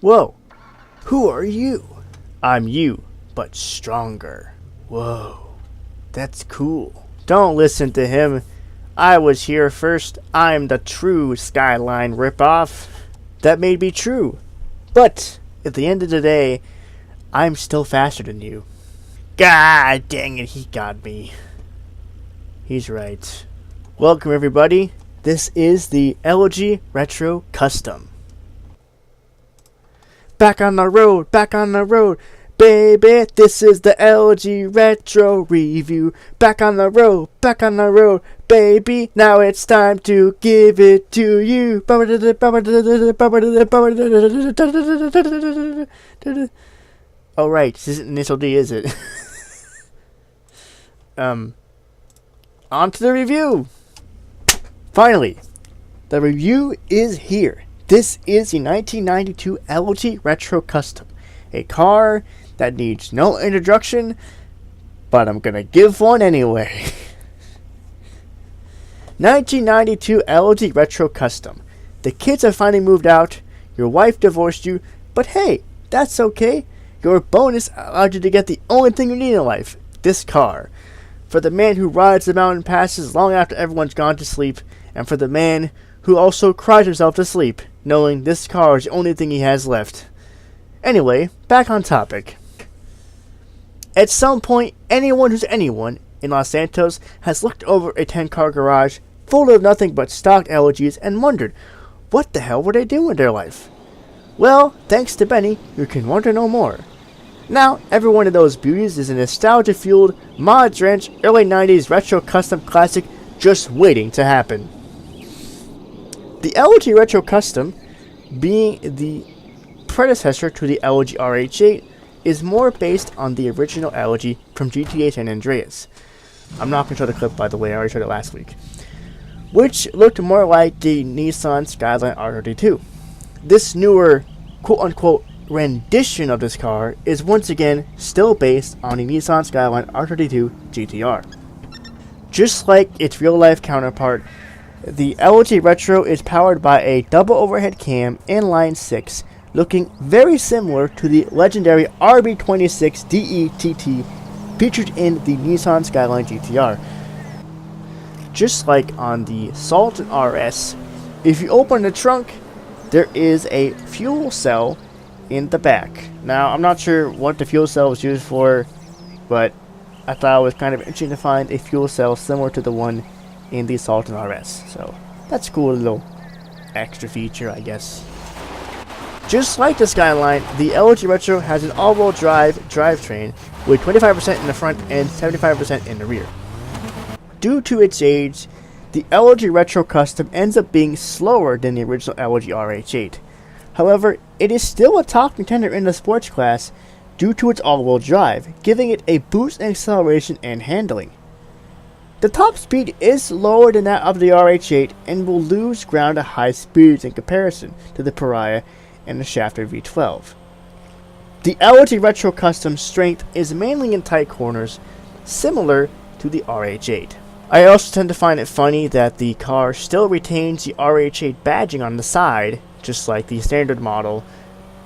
Whoa, who are you? I'm you, but stronger. Whoa, that's cool. Don't listen to him. I was here first. I'm the true Skyline ripoff. That may be true, but at the end of the day, I'm still faster than you. God dang it, he got me. He's right. Welcome everybody. This is the Elegy Retro Custom. Back on the road, baby. This is the Elegy Retro Review. Back on the road, baby. Now it's time to give it to you. Oh right, this isn't Initial D, is it? On to the review. Finally, the review is here. This is the 1992 Elegy Retro Custom, a car that needs no introduction, but I'm gonna give one anyway. 1992 Elegy Retro Custom. The kids have finally moved out, your wife divorced you, but hey, that's okay. Your bonus allowed you to get the only thing you need in life, this car. For the man who rides the mountain passes long after everyone's gone to sleep, and for the man who also cries himself to sleep, knowing this car is the only thing he has left. Anyway, back on topic. At some point, anyone who's anyone in Los Santos has looked over a 10-car garage full of nothing but stock Elegies and wondered, what the hell were they doing with their life? Well, thanks to Benny, you can wonder no more. Now, every one of those beauties is a nostalgia-fueled, mod-drenched, early 90s retro custom classic just waiting to happen. The Elegy Retro Custom, being the predecessor to the Elegy RH8, is more based on the original Elegy from GTA San Andreas. I'm not going to show the clip, by the way, I already showed it last week. Which looked more like the Nissan Skyline R32. This newer, quote-unquote, rendition of this car is once again still based on the Nissan Skyline R32 GTR. Just like its real-life counterpart, the Elegy Retro is powered by a double overhead cam inline 6, looking very similar to the legendary RB26 DETT featured in the Nissan Skyline GTR. Just like on the Sultan RS, if you open the trunk, there is a fuel cell in the back. Now, I'm not sure what the fuel cell was used for, but I thought it was kind of interesting to find a fuel cell similar to the one in the Sultan RS. So, that's a cool little extra feature, I guess. Just like the Skyline, the Elegy Retro has an all-wheel drive drivetrain with 25% in the front and 75% in the rear. Due to its age, the Elegy Retro Custom ends up being slower than the original Elegy RH8. However, it is still a top contender in the sports class due to its all-wheel drive, giving it a boost in acceleration and handling. The top speed is lower than that of the RH8 and will lose ground at high speeds in comparison to the Pariah and the Shafter V12. The Elegy Retro Custom strength is mainly in tight corners, similar to the RH8. I also tend to find it funny that the car still retains the RH8 badging on the side, just like the standard model,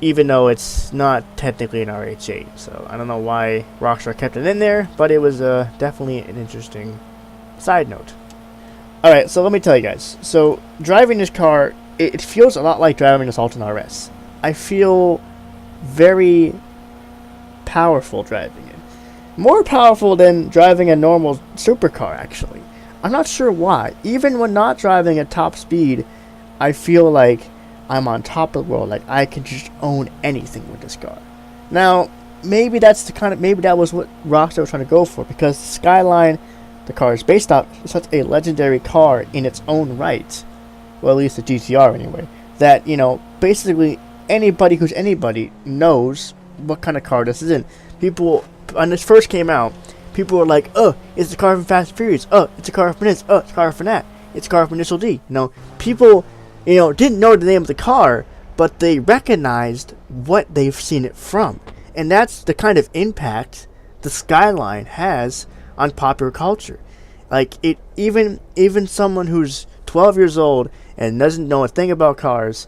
even though it's not technically an RH8. So I don't know why Rockstar kept it in there, but it was definitely an interesting side note. Alright, so let me tell you guys. So driving this car, it feels a lot like driving a Sultan RS. I feel very powerful driving it. More powerful than driving a normal supercar, actually. I'm not sure why. Even when not driving at top speed, I feel like I'm on top of the world. Like I can just own anything with this car. Now, maybe that's maybe that was what Rockstar was trying to go for, because the Skyline, the car is based off, is such a legendary car in its own right. Well, at least the GTR anyway. That, you know, basically anybody who's anybody knows what kind of car this is in. People, when this first came out, people were like, oh, it's a car from Fast and Furious. Oh, it's a car from this. Oh, it's a car from that. It's a car from Initial D. You know, people, you know, didn't know the name of the car, but they recognized what they've seen it from. And that's the kind of impact the Skyline has on popular culture. Like, it, even someone who's 12 years old and doesn't know a thing about cars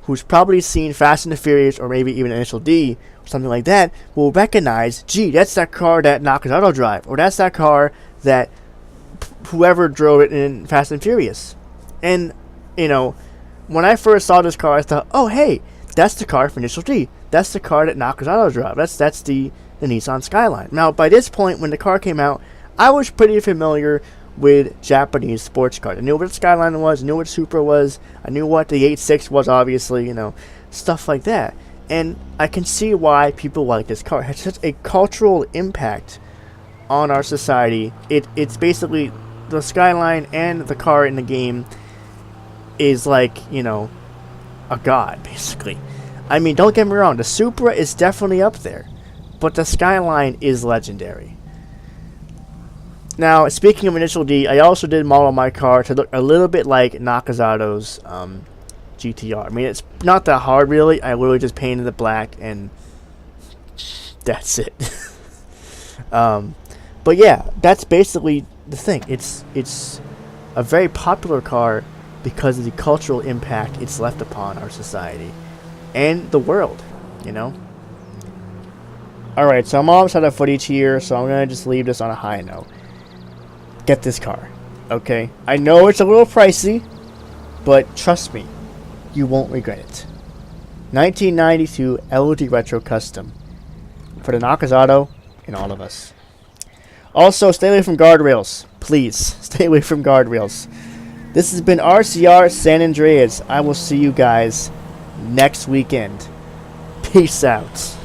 who's probably seen Fast and the Furious or maybe even Initial D or something like that will recognize, gee, that's that car that Nakazato drive, or that's that car that whoever drove it in Fast and Furious. And, you know, when I first saw this car, I thought, oh, hey, that's the car for Initial D. That's the car that Nakazato drove. That's the Nissan Skyline. Now, by this point, when the car came out, I was pretty familiar with Japanese sports cars. I knew what the Skyline was, I knew what Supra was, I knew what the 8.6 was, obviously, you know, stuff like that. And I can see why people like this car. It has such a cultural impact on our society. It's basically the Skyline, and the car in the game is like, you know, a god, basically. I mean, don't get me wrong, the Supra is definitely up there, but the Skyline is legendary. Now, speaking of Initial D, I also did model my car to look a little bit like Nakazato's GTR. I mean, it's not that hard, really. I literally just painted it black, and that's it. But yeah, that's basically the thing. It's a very popular car because of the cultural impact it's left upon our society and the world, you know? Alright, so I'm almost out of footage here, so I'm going to just leave this on a high note. Get this car, okay? I know it's a little pricey, but trust me, you won't regret it. 1992 Elegy Retro Custom for the Nakazato and all of us. Also, stay away from guardrails. Please, stay away from guardrails. This has been RCR San Andreas. I will see you guys next weekend. Peace out.